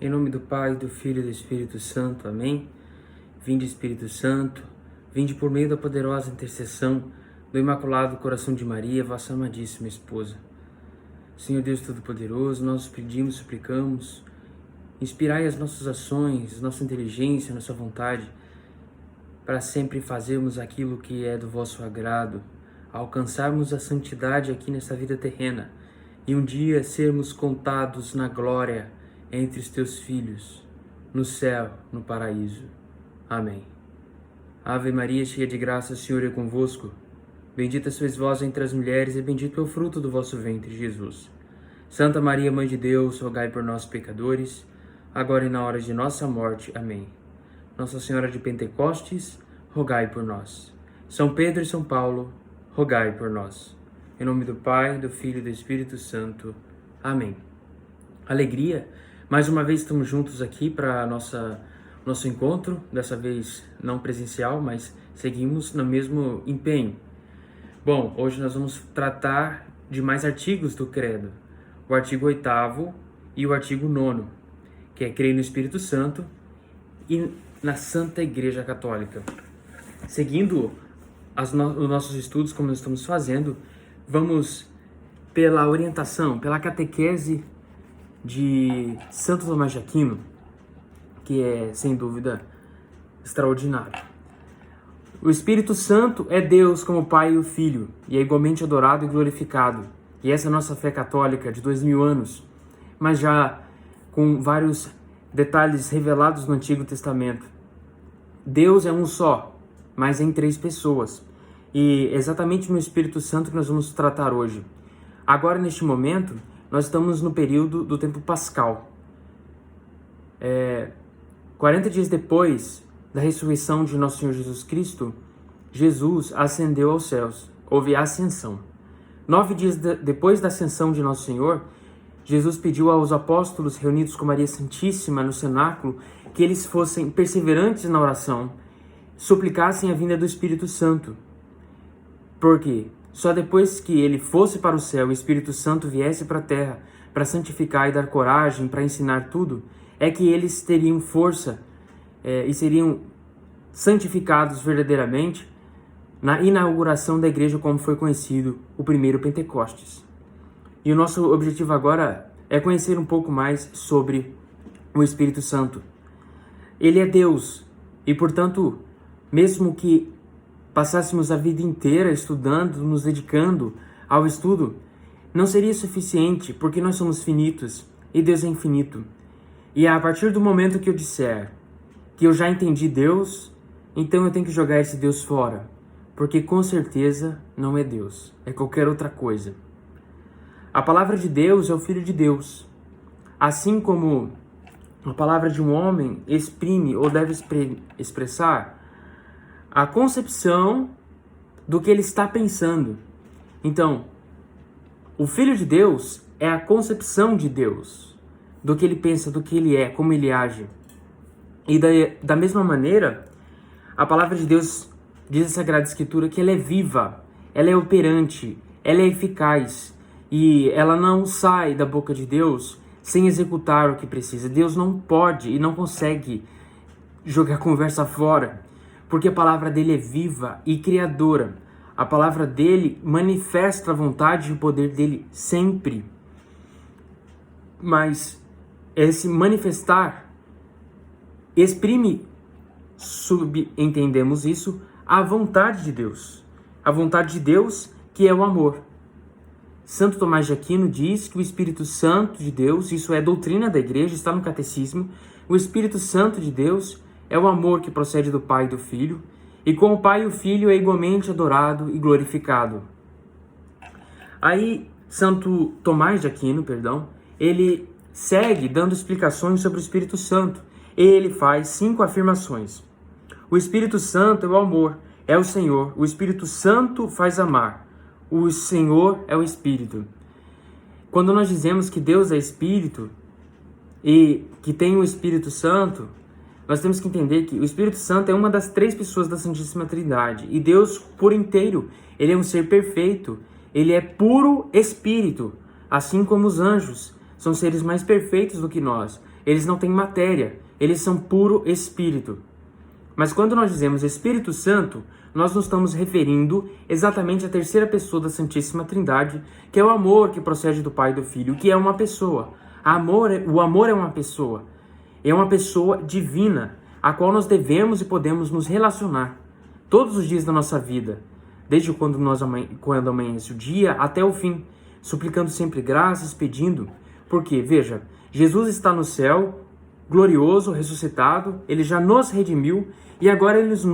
Em nome do Pai, do Filho e do Espírito Santo. Amém. Vinde, Espírito Santo, vinde por meio da poderosa intercessão do Imaculado Coração de Maria, vossa amadíssima esposa. Senhor Deus Todo-Poderoso, nós pedimos, suplicamos, inspirai as nossas ações, nossa inteligência, nossa vontade, para sempre fazermos aquilo que é do vosso agrado, alcançarmos a santidade aqui nesta vida terrena e um dia sermos contados na glória entre os teus filhos, no céu, no paraíso. Amém. Ave Maria, cheia de graça, o Senhor é convosco. Bendita sois vós entre as mulheres e bendito é o fruto do vosso ventre, Jesus. Santa Maria, Mãe de Deus, rogai por nós, pecadores, agora e na hora de nossa morte. Amém. Nossa Senhora de Pentecostes, rogai por nós. São Pedro e São Paulo, rogai por nós. Em nome do Pai, do Filho e do Espírito Santo. Amém. Alegria, mais uma vez estamos juntos aqui para nosso encontro, dessa vez não presencial, mas seguimos no mesmo empenho. Bom, hoje nós vamos tratar de mais artigos do Credo, o artigo 8º e o artigo 9º, que é crer no Espírito Santo e na Santa Igreja Católica. Seguindo os nossos estudos, como nós estamos fazendo, vamos pela orientação, pela catequese de Santo Tomás de Aquino, que é, sem dúvida, extraordinário. O Espírito Santo é Deus como Pai e o Filho, e é igualmente adorado e glorificado. E essa é a nossa fé católica de 2000 anos, mas já com vários detalhes revelados no Antigo Testamento. Deus é um só, mas em 3 pessoas. E exatamente no Espírito Santo que nós vamos tratar hoje. Agora, neste momento, nós estamos no período do tempo pascal. 40 dias depois da ressurreição de nosso Senhor Jesus Cristo, Jesus ascendeu aos céus. Houve a ascensão. 9 dias depois da ascensão de nosso Senhor, Jesus pediu aos apóstolos reunidos com Maria Santíssima no cenáculo que eles fossem perseverantes na oração, suplicassem a vinda do Espírito Santo. Porque só depois que ele fosse para o céu, o Espírito Santo viesse para a terra para santificar e dar coragem, para ensinar tudo, é que eles teriam força e seriam santificados verdadeiramente na inauguração da igreja, como foi conhecido o primeiro Pentecostes. E o nosso objetivo agora é conhecer um pouco mais sobre o Espírito Santo. Ele é Deus e, portanto, mesmo que passássemos a vida inteira estudando, nos dedicando ao estudo, não seria suficiente, porque nós somos finitos e Deus é infinito. E a partir do momento que eu disser que eu já entendi Deus, então eu tenho que jogar esse Deus fora, porque com certeza não é Deus, é qualquer outra coisa. A palavra de Deus é o Filho de Deus. Assim como a palavra de um homem exprime ou deve expressar a concepção do que ele está pensando. Então, o Filho de Deus é a concepção de Deus, do que ele pensa, do que ele é, como ele age. E da mesma maneira, a palavra de Deus diz a Sagrada Escritura que ela é viva, ela é operante, ela é eficaz e ela não sai da boca de Deus sem executar o que precisa. Deus não pode e não consegue jogar conversa fora, porque a palavra dele é viva e criadora. A palavra dele manifesta a vontade e o poder dele sempre. Mas esse manifestar exprime, subentendemos isso, a vontade de Deus. A vontade de Deus, que é o amor. Santo Tomás de Aquino diz que o Espírito Santo de Deus, isso é doutrina da igreja, está no catecismo, o Espírito Santo de Deus é o amor que procede do Pai e do Filho, e com o Pai e o Filho é igualmente adorado e glorificado. Aí, Santo Tomás de Aquino, ele segue dando explicações sobre o Espírito Santo. Ele faz 5 afirmações. O Espírito Santo é o amor, é o Senhor. O Espírito Santo faz amar. O Senhor é o Espírito. Quando nós dizemos que Deus é Espírito e que tem o Espírito Santo, nós temos que entender que o Espírito Santo é uma das 3 pessoas da Santíssima Trindade. E Deus, por inteiro, ele é um ser perfeito. Ele é puro Espírito, assim como os anjos são seres mais perfeitos do que nós. eles não têm matéria, eles são puro espírito. Mas quando nós dizemos Espírito Santo, nós nos estamos referindo exatamente à terceira pessoa da Santíssima Trindade, que é o amor que procede do Pai e do Filho, que é uma pessoa. O amor é uma pessoa divina, a qual nós devemos e podemos nos relacionar todos os dias da nossa vida, desde quando amanhece o dia até o fim, suplicando sempre graças, pedindo. Porque, veja, Jesus está no céu, glorioso, ressuscitado, ele já nos redimiu e agora ele nos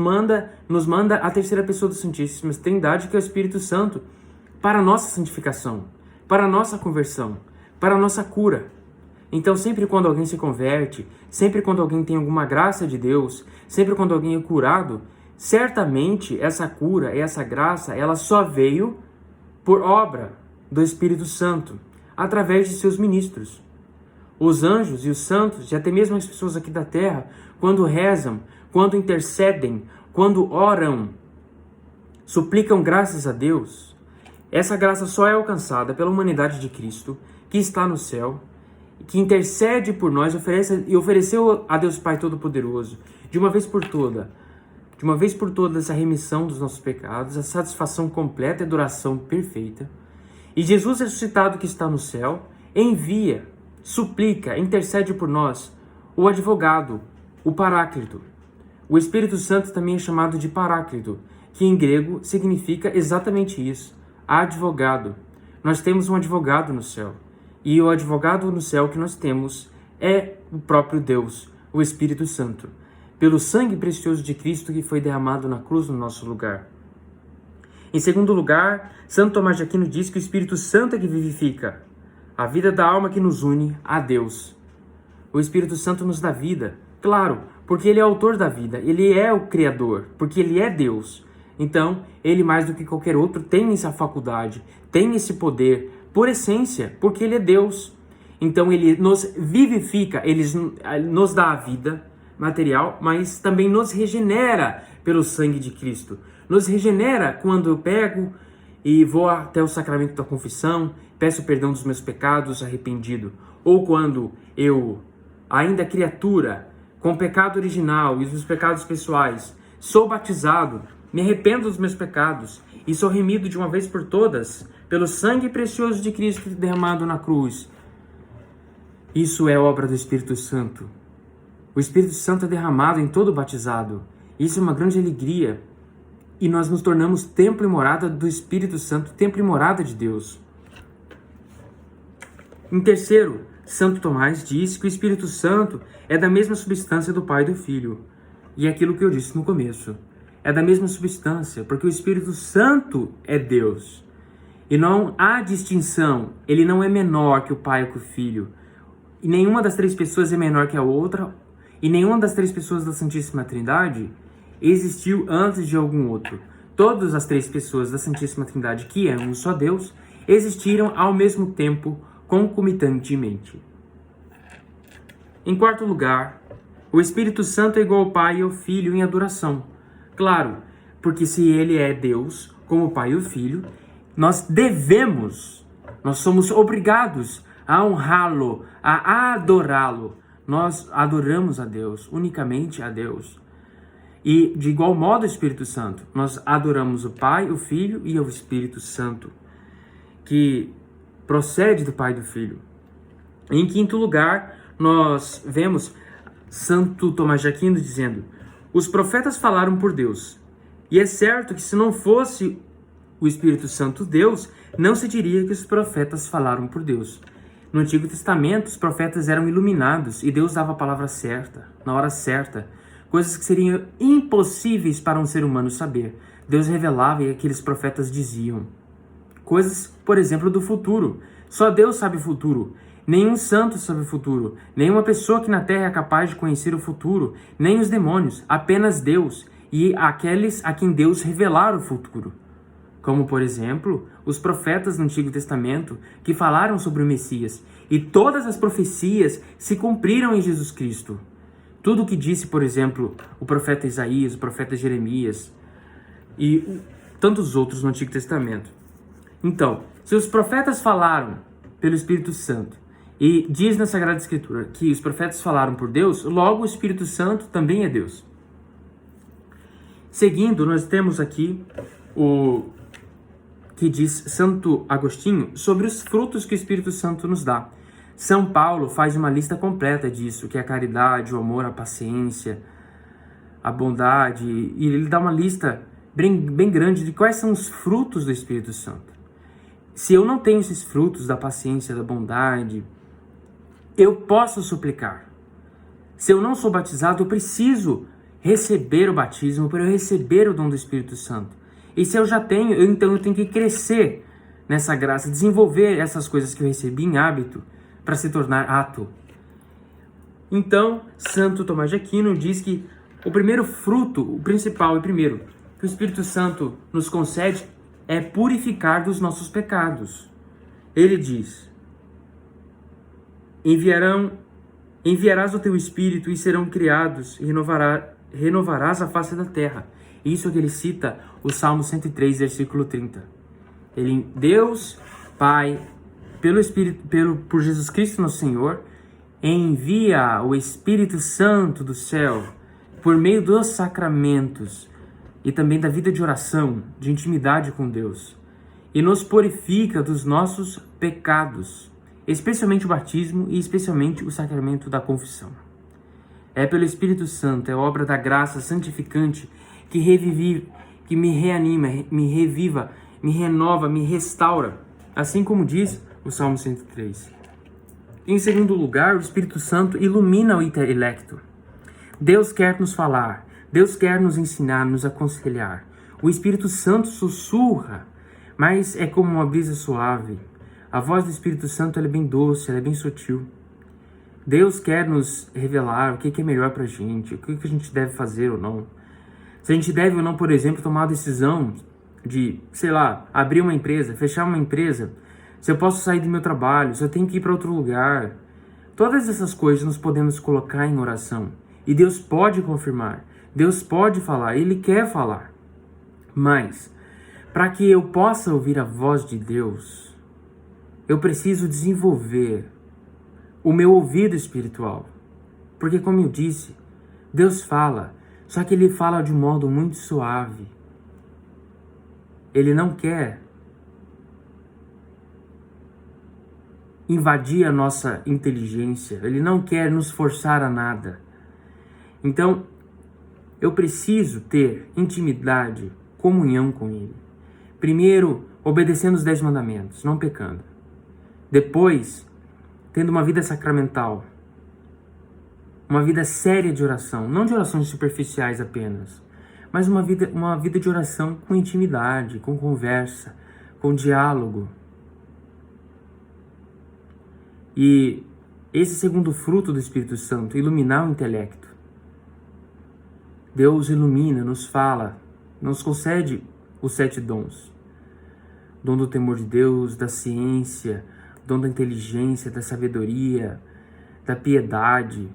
manda a terceira pessoa da Santíssima Trindade, que é o Espírito Santo, para a nossa santificação, para a nossa conversão, para a nossa cura. Então, sempre quando alguém se converte, sempre quando alguém tem alguma graça de Deus, sempre quando alguém é curado, certamente essa cura, essa graça, ela só veio por obra do Espírito Santo, através de seus ministros. Os anjos e os santos, e até mesmo as pessoas aqui da terra, quando rezam, quando intercedem, quando oram, suplicam graças a Deus, essa graça só é alcançada pela humanidade de Cristo, que está no céu, que intercede por nós e ofereceu a Deus Pai Todo-Poderoso, de uma vez por toda, essa remissão dos nossos pecados, a satisfação completa e a adoração perfeita. E Jesus ressuscitado que está no céu, envia, suplica, intercede por nós, o advogado, o Paráclito. O Espírito Santo também é chamado de Paráclito, que em grego significa exatamente isso, advogado. Nós temos um advogado no céu. E o advogado no céu que nós temos é o próprio Deus, o Espírito Santo, pelo sangue precioso de Cristo que foi derramado na cruz no nosso lugar. Em segundo lugar, Santo Tomás de Aquino diz que o Espírito Santo é que vivifica a vida da alma, que nos une a Deus. O Espírito Santo nos dá vida, claro, porque ele é autor da vida, ele é o Criador, porque ele é Deus. Então, ele mais do que qualquer outro tem essa faculdade, tem esse poder, por essência, porque ele é Deus. Então ele nos vivifica, ele nos dá a vida material, mas também nos regenera pelo sangue de Cristo. Nos regenera quando eu pego e vou até o sacramento da confissão, peço perdão dos meus pecados, arrependido. Ou quando eu, ainda criatura, com o pecado original e os pecados pessoais, sou batizado, me arrependo dos meus pecados e sou remido de uma vez por todas pelo sangue precioso de Cristo derramado na cruz. Isso é obra do Espírito Santo. O Espírito Santo é derramado em todo batizado. Isso é uma grande alegria. E nós nos tornamos templo e morada do Espírito Santo, templo e morada de Deus. Em terceiro, Santo Tomás diz que o Espírito Santo é da mesma substância do Pai e do Filho. E é aquilo que eu disse no começo. É da mesma substância, porque o Espírito Santo é Deus. E não há distinção, ele não é menor que o Pai ou que o Filho. E nenhuma das três pessoas é menor que a outra, e nenhuma das três pessoas da Santíssima Trindade existiu antes de algum outro. Todas as três pessoas da Santíssima Trindade, que é um só Deus, existiram ao mesmo tempo, concomitantemente. Em quarto lugar, o Espírito Santo é igual ao Pai e ao Filho em adoração. Claro, porque se ele é Deus, como o Pai e o Filho, nós somos obrigados a honrá-lo, a adorá-lo. Nós adoramos a Deus, unicamente a Deus. E de igual modo o Espírito Santo, nós adoramos o Pai, o Filho e o Espírito Santo, que procede do Pai e do Filho. Em quinto lugar, nós vemos Santo Tomás de Aquino dizendo: os profetas falaram por Deus. E é certo que se não fosse o Espírito Santo Deus, não se diria que os profetas falaram por Deus. No Antigo Testamento, os profetas eram iluminados e Deus dava a palavra certa, na hora certa. Coisas que seriam impossíveis para um ser humano saber. Deus revelava e aqueles profetas diziam. Coisas, por exemplo, do futuro. Só Deus sabe o futuro. Nenhum santo sabe o futuro. Nenhuma pessoa aqui na Terra é capaz de conhecer o futuro. Nem os demônios. Apenas Deus e aqueles a quem Deus revelar o futuro. Como, por exemplo, os profetas do Antigo Testamento que falaram sobre o Messias. E todas as profecias se cumpriram em Jesus Cristo. Tudo o que disse, por exemplo, o profeta Isaías, o profeta Jeremias e tantos outros no Antigo Testamento. Então, se os profetas falaram pelo Espírito Santo E diz na Sagrada Escritura que os profetas falaram por Deus, logo o Espírito Santo também é Deus. Seguindo, nós temos aqui o que diz Santo Agostinho sobre os frutos que o Espírito Santo nos dá. São Paulo faz uma lista completa disso, que é a caridade, o amor, a paciência, a bondade, e ele dá uma lista bem grande de quais são os frutos do Espírito Santo. Se eu não tenho esses frutos da paciência, da bondade, eu posso suplicar. Se eu não sou batizado, eu preciso receber o batismo para eu receber o dom do Espírito Santo. E se eu já tenho, então eu tenho que crescer nessa graça, desenvolver essas coisas que eu recebi em hábito para se tornar ato. Então, Santo Tomás de Aquino diz que o primeiro fruto, o principal e primeiro, que o Espírito Santo nos concede é purificar dos nossos pecados. Ele diz: enviarás o teu Espírito e serão criados, e renovarás a face da terra. Isso que ele cita o Salmo 103, versículo 30. Deus, Pai, por Jesus Cristo nosso Senhor, envia o Espírito Santo do céu por meio dos sacramentos e também da vida de oração, de intimidade com Deus, e nos purifica dos nossos pecados, especialmente o batismo e especialmente o sacramento da confissão. É pelo Espírito Santo, é obra da graça santificante que me reanima, me reviva, me renova, me restaura, assim como diz o Salmo 103. Em segundo lugar, o Espírito Santo ilumina o intelecto. Deus quer nos falar, Deus quer nos ensinar, nos aconselhar. O Espírito Santo sussurra, mas é como uma brisa suave. A voz do Espírito Santo ela é bem doce, ela é bem sutil. Deus quer nos revelar o que é melhor pra gente, o que a gente deve fazer ou não. Se a gente deve ou não, por exemplo, tomar a decisão de, abrir uma empresa, fechar uma empresa, se eu posso sair do meu trabalho, se eu tenho que ir para outro lugar. Todas essas coisas nós podemos colocar em oração. E Deus pode confirmar, Deus pode falar, Ele quer falar. Mas, para que eu possa ouvir a voz de Deus, eu preciso desenvolver o meu ouvido espiritual. Porque, como eu disse, Deus fala, só que Ele fala de um modo muito suave. Ele não quer invadir a nossa inteligência. Ele não quer nos forçar a nada. Então, eu preciso ter intimidade, comunhão com Ele. Primeiro, obedecendo os 10 mandamentos, não pecando. Depois, tendo uma vida sacramental. Uma vida séria de oração, não de orações superficiais apenas, mas uma vida de oração com intimidade, com conversa, com diálogo. E esse segundo fruto do Espírito Santo, iluminar o intelecto. Deus ilumina, nos fala, nos concede os 7 dons. Dom do temor de Deus, da ciência, dom da inteligência, da sabedoria, da piedade.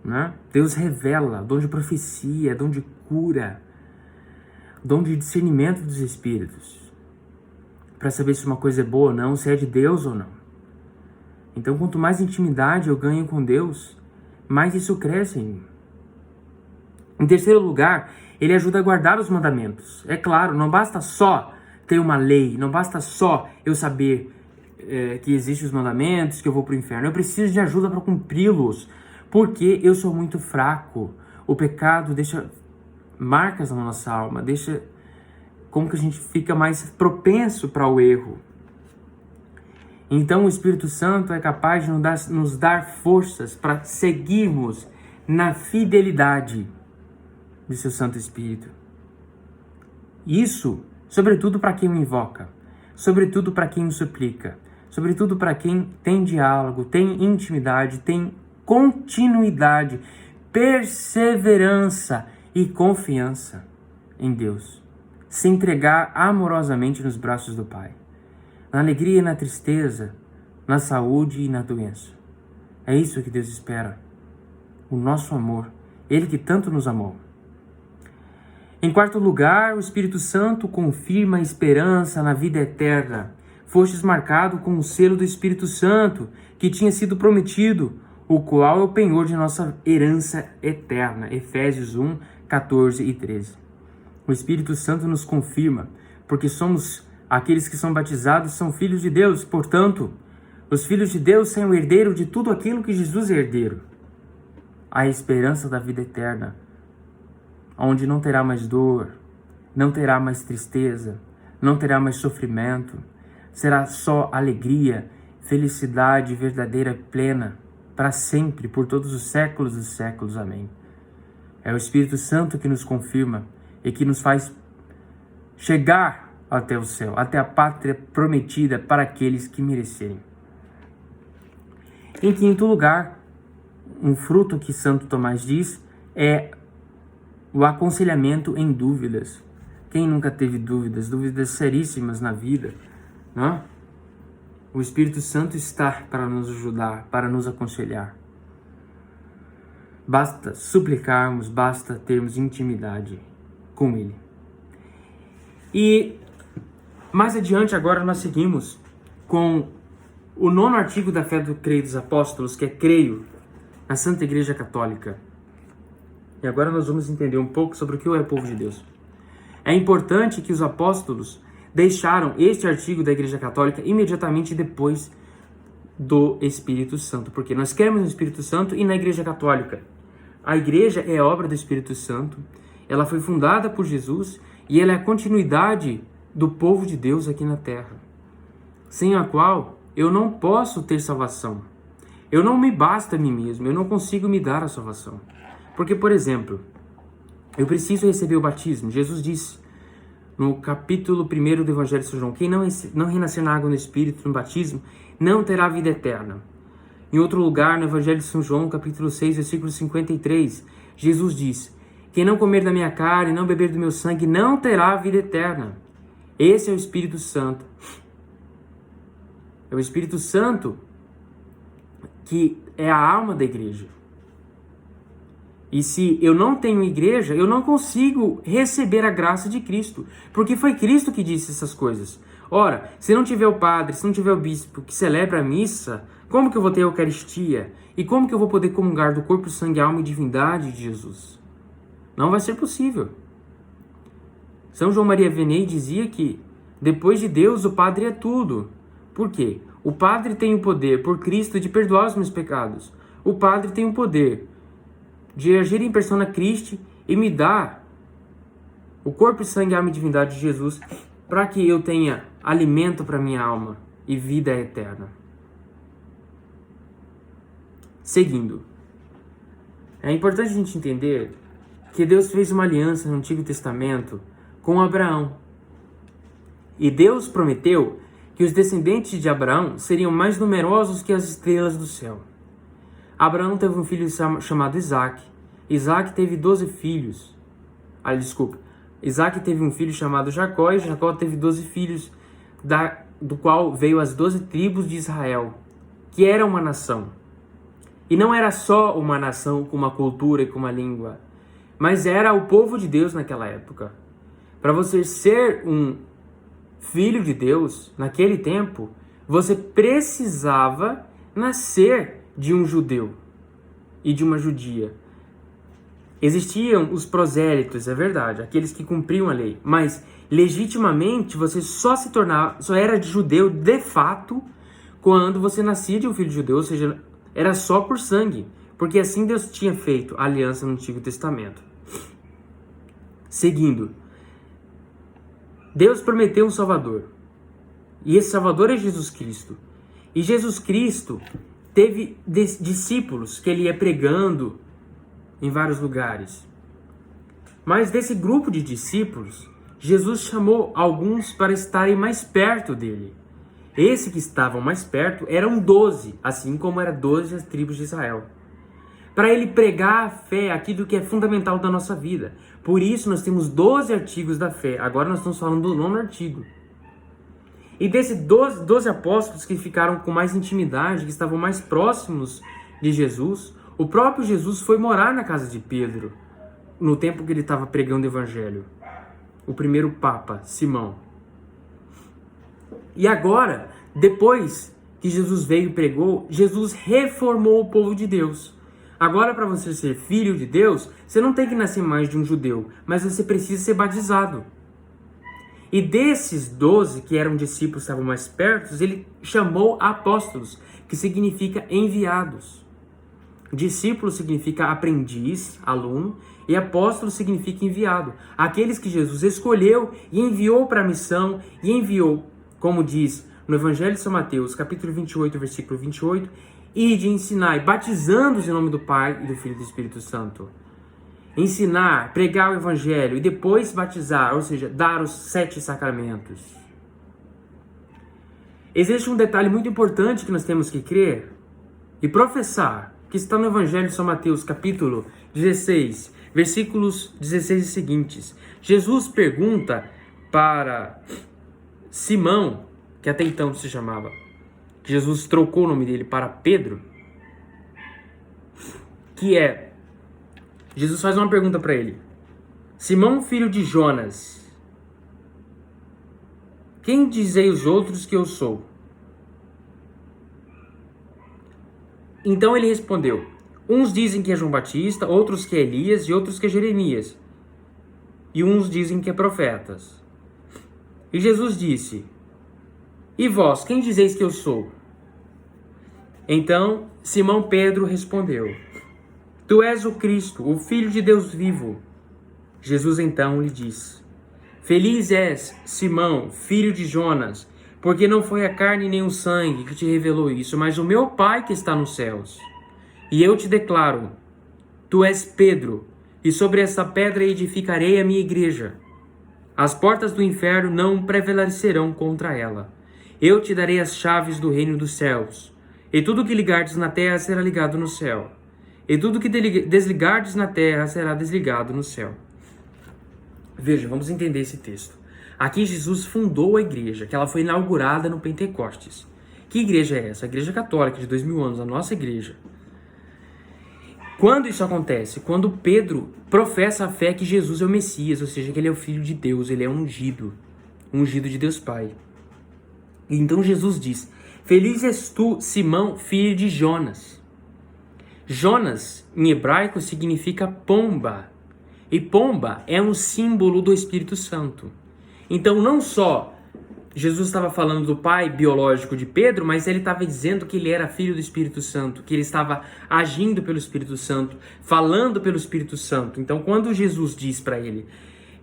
Né? Deus revela, dom de profecia, dom de cura, dom de discernimento dos espíritos, para saber se uma coisa é boa ou não, se é de Deus ou não. Então, quanto mais intimidade eu ganho com Deus, mais isso cresce em mim. Em terceiro lugar, Ele ajuda a guardar os mandamentos. É claro, não basta só ter uma lei, não basta só eu saber que existem os mandamentos, que eu vou para o inferno. Eu preciso de ajuda para cumpri-los, porque eu sou muito fraco. O pecado deixa marcas na nossa alma, deixa como que a gente fica mais propenso para o erro. Então o Espírito Santo é capaz de nos dar forças para seguirmos na fidelidade de seu Santo Espírito. Isso, sobretudo para quem o invoca, sobretudo para quem o suplica, sobretudo para quem tem diálogo, tem intimidade, tem continuidade, perseverança e confiança em Deus. Se entregar amorosamente nos braços do Pai. Na alegria e na tristeza, na saúde e na doença. É isso que Deus espera. O nosso amor. Ele que tanto nos amou. Em quarto lugar, o Espírito Santo confirma a esperança na vida eterna, fostes marcado com o selo do Espírito Santo, que tinha sido prometido, o qual é o penhor de nossa herança eterna. Efésios 1, 14 e 13. O Espírito Santo nos confirma, porque somos aqueles que são batizados, são filhos de Deus. Portanto, os filhos de Deus são o herdeiro de tudo aquilo que Jesus é herdeiro. A esperança da vida eterna, onde não terá mais dor, não terá mais tristeza, não terá mais sofrimento, será só alegria, felicidade verdadeira, plena, para sempre, por todos os séculos dos séculos. Amém. É o Espírito Santo que nos confirma e que nos faz chegar até o céu, até a pátria prometida para aqueles que merecerem. Em quinto lugar, um fruto que Santo Tomás diz é o aconselhamento em dúvidas. Quem nunca teve dúvidas? Dúvidas seríssimas na vida, né? O Espírito Santo está para nos ajudar, para nos aconselhar. Basta suplicarmos, basta termos intimidade com Ele. E mais adiante agora nós seguimos com o 9º artigo da fé do Creio dos Apóstolos, que é creio na Santa Igreja Católica. E agora nós vamos entender um pouco sobre o que é o povo de Deus. É importante que os apóstolos deixaram este artigo da Igreja Católica imediatamente depois do Espírito Santo, porque nós queremos o Espírito Santo e na Igreja Católica. A Igreja é obra do Espírito Santo, ela foi fundada por Jesus e ela é a continuidade do povo de Deus aqui na Terra, sem a qual eu não posso ter salvação. Eu não me basta a mim mesmo, eu não consigo me dar a salvação. Porque, por exemplo, eu preciso receber o batismo. Jesus disse no capítulo 1 do Evangelho de São João: quem não renascer na água e no Espírito no batismo, não terá vida eterna. Em outro lugar, no Evangelho de São João, capítulo 6, versículo 53, Jesus diz: quem não comer da minha carne e não beber do meu sangue, não terá vida eterna. Esse é o Espírito Santo. É o Espírito Santo que é a alma da igreja. E se eu não tenho igreja, eu não consigo receber a graça de Cristo, porque foi Cristo que disse essas coisas. Ora, se não tiver o padre, se não tiver o bispo que celebra a missa, como que eu vou ter a Eucaristia? E como que eu vou poder comungar do corpo, sangue, alma e divindade de Jesus? Não vai ser possível. São João Maria Vianney dizia que depois de Deus, o padre é tudo. Por quê? O padre tem o poder, por Cristo, de perdoar os meus pecados. O padre tem o poder de agir em persona Christi e me dar o corpo, sangue, alma e divindade de Jesus para que eu tenha alimento para minha alma e vida eterna. Seguindo, é importante a gente entender que Deus fez uma aliança no Antigo Testamento com Abraão. E Deus prometeu que os descendentes de Abraão seriam mais numerosos que as estrelas do céu. Abraão teve um filho chamado Isaac. Isaac teve 12 filhos. Isaac teve um filho chamado Jacó, e Jacó teve 12 filhos, do qual veio as 12 tribos de Israel, que era uma nação. E não era só uma nação com uma cultura e com uma língua, mas era o povo de Deus naquela época. Para você ser um filho de Deus, naquele tempo, você precisava nascer de um judeu e de uma judia. Existiam os prosélitos, é verdade, aqueles que cumpriam a lei, mas legitimamente você só era de judeu de fato quando você nascia de um filho de judeu, ou seja, era só por sangue, porque assim Deus tinha feito a aliança no Antigo Testamento. Seguindo, Deus prometeu um Salvador, e esse Salvador é Jesus Cristo. E Jesus Cristo teve discípulos que ele ia pregando em vários lugares. Mas desse grupo de discípulos, Jesus chamou alguns para estarem mais perto dele. Esses que estavam mais perto eram 12, assim como eram 12 as tribos de Israel. Para ele pregar a fé, aquilo que é fundamental da nossa vida. Por isso nós temos 12 artigos da fé. Agora nós estamos falando do 9º artigo. E desses 12 apóstolos que ficaram com mais intimidade, que estavam mais próximos de Jesus, o próprio Jesus foi morar na casa de Pedro, no tempo que ele estava pregando o evangelho. O primeiro Papa, Simão. E agora, depois que Jesus veio e pregou, Jesus reformou o povo de Deus. Agora, para você ser filho de Deus, você não tem que nascer mais de um judeu, mas você precisa ser batizado. E desses 12 que eram discípulos, estavam mais perto, ele chamou apóstolos, que significa enviados. Discípulo significa aprendiz, aluno, e apóstolo significa enviado. Aqueles que Jesus escolheu e enviou para a missão, e enviou, como diz no Evangelho de São Mateus, capítulo 28, versículo 28, e de ensinar, batizando-os em nome do Pai e do Filho e do Espírito Santo. Ensinar, pregar o Evangelho e depois batizar, ou seja, dar os 7 sacramentos. Existe um detalhe muito importante que nós temos que crer e professar, que está no Evangelho de São Mateus, capítulo 16, versículos 16 e seguintes. Jesus pergunta para Simão, que até então se chamava, Jesus trocou o nome dele para Pedro, Jesus faz uma pergunta para ele. Simão, filho de Jonas, quem dizei os outros que eu sou? Então ele respondeu, uns dizem que é João Batista, outros que é Elias e outros que é Jeremias. E uns dizem que é profetas. E Jesus disse, e vós, quem dizeis que eu sou? Então Simão Pedro respondeu, tu és o Cristo, o Filho de Deus vivo. Jesus então lhe disse, feliz és, Simão, filho de Jonas, porque não foi a carne nem o sangue que te revelou isso, mas o meu Pai que está nos céus. E eu te declaro, tu és Pedro, e sobre essa pedra edificarei a minha igreja. As portas do inferno não prevalecerão contra ela. Eu te darei as chaves do reino dos céus. E tudo que ligardes na terra será ligado no céu. E tudo que desligardes na terra será desligado no céu. Veja, vamos entender esse texto. Aqui Jesus fundou a igreja, que ela foi inaugurada no Pentecostes. Que igreja é essa? A igreja católica de 2000 anos, a nossa igreja. Quando isso acontece? Quando Pedro professa a fé que Jesus é o Messias, ou seja, que ele é o Filho de Deus, ele é ungido de Deus Pai. E então Jesus diz, feliz és tu, Simão, filho de Jonas. Jonas, em hebraico, significa pomba. E pomba é um símbolo do Espírito Santo. Então, não só Jesus estava falando do pai biológico de Pedro, mas ele estava dizendo que ele era filho do Espírito Santo, que ele estava agindo pelo Espírito Santo, falando pelo Espírito Santo. Então, quando Jesus diz para ele,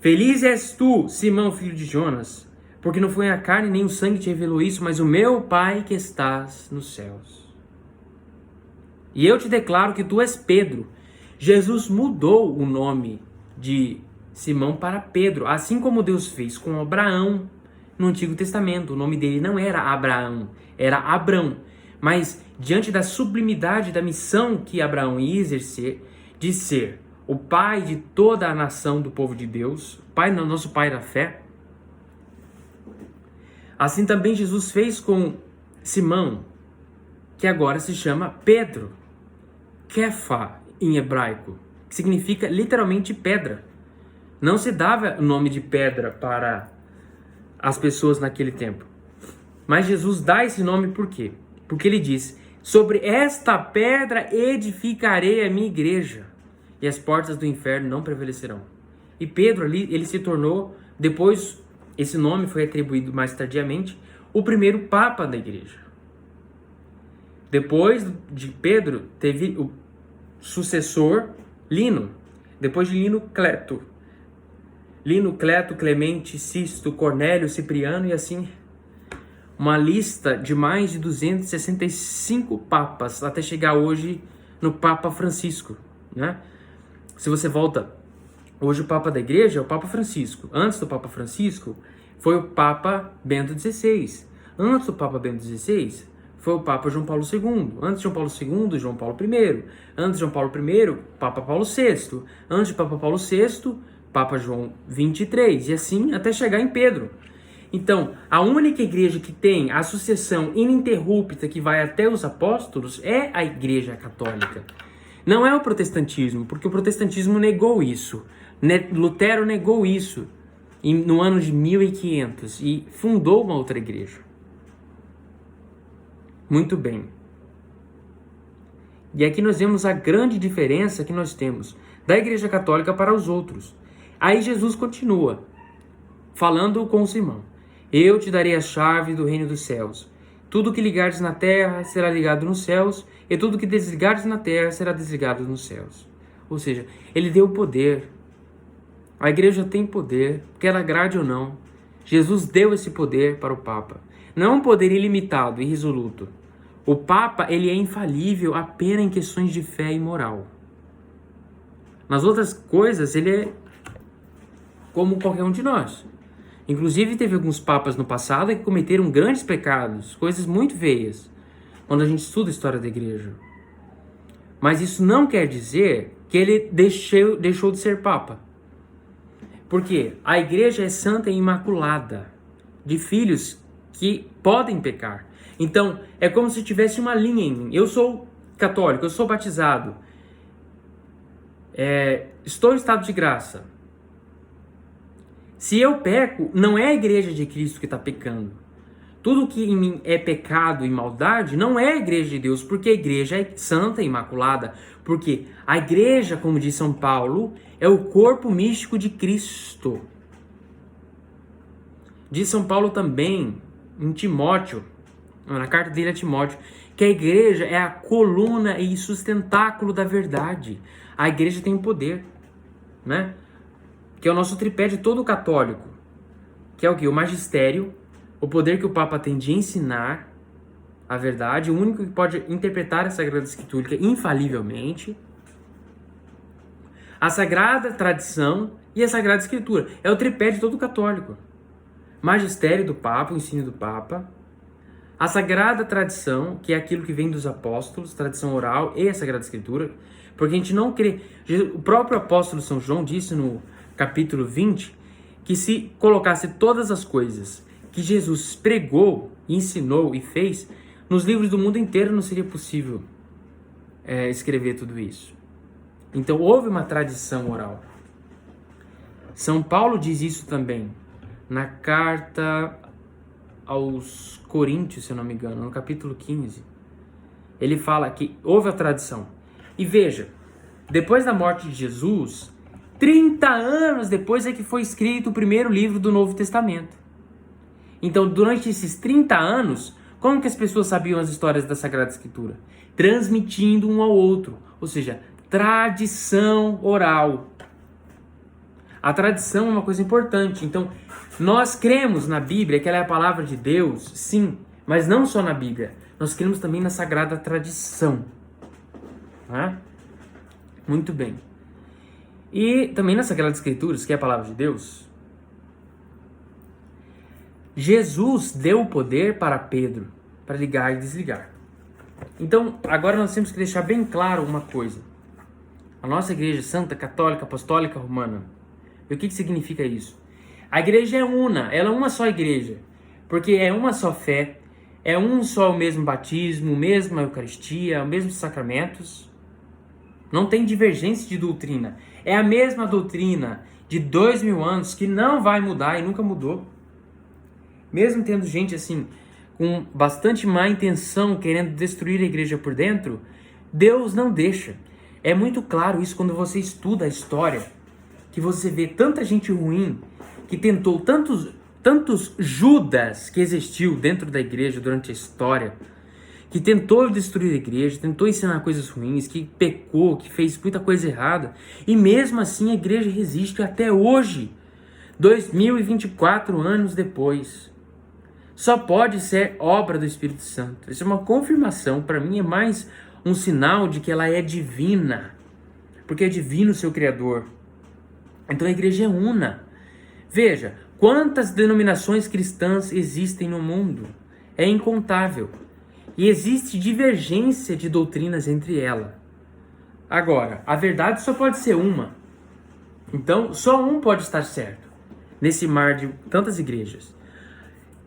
feliz és tu, Simão, filho de Jonas, porque não foi a carne nem o sangue que te revelou isso, mas o meu Pai que estás nos céus. E eu te declaro que tu és Pedro. Jesus mudou o nome de Simão para Pedro, assim como Deus fez com Abraão no Antigo Testamento. O nome dele não era Abraão, era Abrão. Mas diante da sublimidade da missão que Abraão ia exercer, de ser o pai de toda a nação do povo de Deus, nosso pai da fé, assim também Jesus fez com Simão, que agora se chama Pedro, Kefa em hebraico, que significa literalmente pedra. Não se dava o nome de pedra para as pessoas naquele tempo. Mas Jesus dá esse nome por quê? Porque ele diz, sobre esta pedra edificarei a minha igreja, e as portas do inferno não prevalecerão. E Pedro ali, ele se tornou, depois esse nome foi atribuído mais tardiamente, o primeiro papa da igreja. Depois de Pedro, teve o sucessor Lino. Depois de Lino, Cleto. Lino, Cleto, Clemente, Sisto, Cornélio, Cipriano e assim uma lista de mais de 265 papas até chegar hoje no Papa Francisco, né? Se você volta, hoje o Papa da Igreja é o Papa Francisco. Antes do Papa Francisco foi o Papa Bento XVI. Antes do Papa Bento XVI foi o Papa João Paulo II. Antes de João Paulo II, João Paulo I. Antes de João Paulo I, Papa Paulo VI. Antes de Papa Paulo VI, Papa João XXIII. E assim até chegar em Pedro. Então, a única igreja que tem a sucessão ininterrupta que vai até os apóstolos é a Igreja Católica. Não é o protestantismo, porque o protestantismo negou isso. Lutero negou isso no ano de 1500 e fundou uma outra igreja. Muito bem. E aqui nós vemos a grande diferença que nós temos da Igreja Católica para os outros. Aí Jesus continua falando com o Simão. Eu te darei a chave do reino dos céus. Tudo que ligares na terra será ligado nos céus, e tudo que desligares na terra será desligado nos céus. Ou seja, ele deu poder. A igreja tem poder, quer ela agrade ou não. Jesus deu esse poder para o Papa. Não é um poder ilimitado, irresoluto. O Papa, ele é infalível apenas em questões de fé e moral. Nas outras coisas, ele é como qualquer um de nós. Inclusive, teve alguns papas no passado que cometeram grandes pecados, coisas muito feias, quando a gente estuda a história da igreja. Mas isso não quer dizer que ele deixou de ser papa. Porque a igreja é santa e imaculada, de filhos que podem pecar. Então, é como se tivesse uma linha em mim. Eu sou católico, eu sou batizado. Estou em estado de graça. Se eu peco, não é a igreja de Cristo que está pecando. Tudo que em mim é pecado e maldade não é a igreja de Deus, porque a igreja é santa e imaculada. Porque a igreja, como diz São Paulo, é o corpo místico de Cristo. Diz São Paulo também, em Timóteo, na carta dele a Timóteo, que a igreja é a coluna e sustentáculo da verdade. A igreja tem poder, né? Que é o nosso tripé de todo católico, que é o quê? O magistério, o poder que o Papa tem de ensinar a verdade, o único que pode interpretar a Sagrada Escritura infalivelmente, a Sagrada Tradição e a Sagrada Escritura. É o tripé de todo católico. Magistério do Papa, o ensino do Papa, a Sagrada Tradição, que é aquilo que vem dos apóstolos, tradição oral e a Sagrada Escritura, porque a gente não crê. O próprio apóstolo São João disse no capítulo 20, que se colocasse todas as coisas que Jesus pregou, ensinou e fez, nos livros do mundo inteiro não seria possível escrever tudo isso. Então houve uma tradição oral. São Paulo diz isso também na carta aos Coríntios, se eu não me engano, no capítulo 15. Ele fala que houve a tradição. E veja, depois da morte de Jesus, 30 anos depois é que foi escrito o primeiro livro do Novo Testamento. Então, durante esses 30 anos, como que as pessoas sabiam as histórias da Sagrada Escritura? Transmitindo um ao outro, ou seja, tradição oral. A tradição é uma coisa importante. Então, nós cremos na Bíblia, que ela é a palavra de Deus, sim, mas não só na Bíblia. Nós cremos também na Sagrada Tradição. Muito bem. E também nas Sagradas Escrituras, que é a palavra de Deus, Jesus deu o poder para Pedro, para ligar e desligar. Então, agora nós temos que deixar bem claro uma coisa. A nossa igreja santa, católica, apostólica, romana. E o que significa isso? A igreja é una, ela é uma só igreja. Porque é uma só fé, é um só o mesmo batismo, a mesma Eucaristia, os mesmos sacramentos. Não tem divergência de doutrina. É a mesma doutrina de 2000 anos que não vai mudar e nunca mudou. Mesmo tendo gente assim, com bastante má intenção, querendo destruir a igreja por dentro, Deus não deixa. É muito claro isso quando você estuda a história, que você vê tanta gente ruim, que tentou, tantos Judas que existiu dentro da igreja durante a história, que tentou destruir a igreja, tentou ensinar coisas ruins, que pecou, que fez muita coisa errada, e mesmo assim a igreja resiste até hoje, 2024 anos depois. Só pode ser obra do Espírito Santo. Isso é uma confirmação, para mim é mais um sinal de que ela é divina, porque é divino o seu Criador. Então a igreja é una. Veja, quantas denominações cristãs existem no mundo? É incontável. E existe divergência de doutrinas entre elas. Agora, a verdade só pode ser uma. Então, só um pode estar certo nesse mar de tantas igrejas.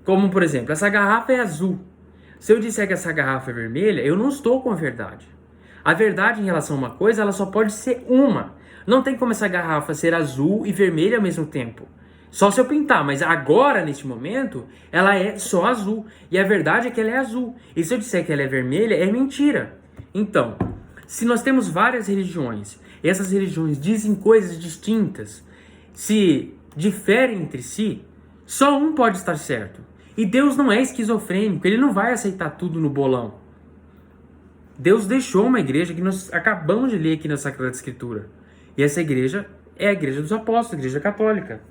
Como, por exemplo, essa garrafa é azul. Se eu disser que essa garrafa é vermelha, eu não estou com a verdade. A verdade em relação a uma coisa, ela só pode ser uma. Não tem como essa garrafa ser azul e vermelha ao mesmo tempo. Só se eu pintar, mas agora, neste momento, ela é só azul. E a verdade é que ela é azul. E se eu disser que ela é vermelha, é mentira. Então, se nós temos várias religiões, e essas religiões dizem coisas distintas, se diferem entre si, só um pode estar certo. E Deus não é esquizofrênico, ele não vai aceitar tudo no bolão. Deus deixou uma igreja que nós acabamos de ler aqui na Sagrada Escritura. E essa igreja é a igreja dos apóstolos, a igreja católica.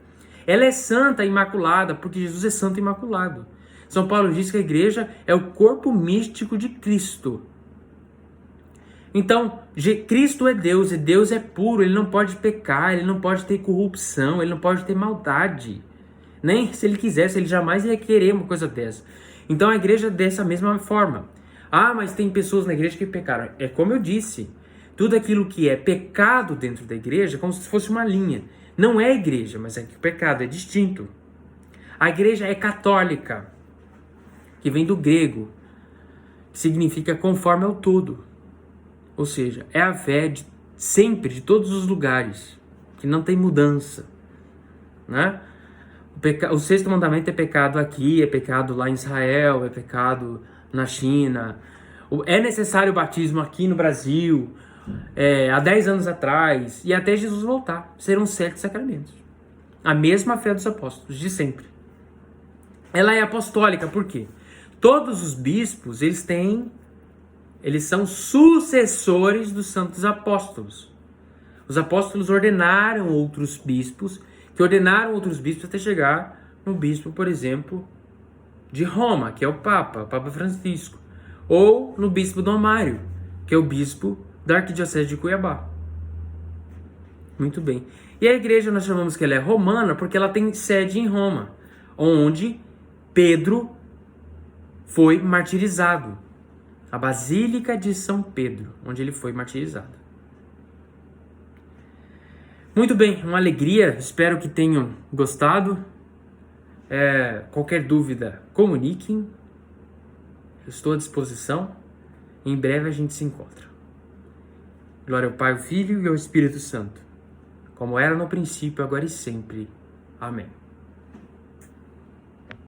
Ela é santa e imaculada, porque Jesus é santo e imaculado. São Paulo diz que a igreja é o corpo místico de Cristo. Então, Cristo é Deus, e Deus é puro, ele não pode pecar, ele não pode ter corrupção, ele não pode ter maldade. Nem se ele quisesse, ele jamais ia querer uma coisa dessa. Então a igreja é dessa mesma forma. Ah, mas tem pessoas na igreja que pecaram. É como eu disse, tudo aquilo que é pecado dentro da igreja é como se fosse uma linha. Não é igreja, mas é que o pecado é distinto. A igreja é católica, que vem do grego, que significa conforme ao todo. Ou seja, é a fé de sempre, de todos os lugares, que não tem mudança, né? O sexto mandamento é pecado aqui, é pecado lá em Israel, é pecado na China. É necessário o batismo aqui no Brasil, há 10 anos atrás, e até Jesus voltar. Serão 7 sacramentos. A mesma fé dos apóstolos, de sempre. Ela é apostólica, por quê? Todos os bispos, eles são sucessores dos santos apóstolos. Os apóstolos ordenaram outros bispos, que ordenaram outros bispos até chegar no bispo, por exemplo, de Roma, que é o Papa Francisco, ou no bispo Dom Mário, que é o bispo da Arquidiocese de Cuiabá. Muito bem. E a igreja nós chamamos que ela é romana porque ela tem sede em Roma, onde Pedro foi martirizado. A Basílica de São Pedro, onde ele foi martirizado. Muito bem, uma alegria, espero que tenham gostado. Qualquer dúvida, comuniquem. Eu estou à disposição. Em breve a gente se encontra. Glória ao Pai, ao Filho e ao Espírito Santo, como era no princípio, agora e sempre. Amém.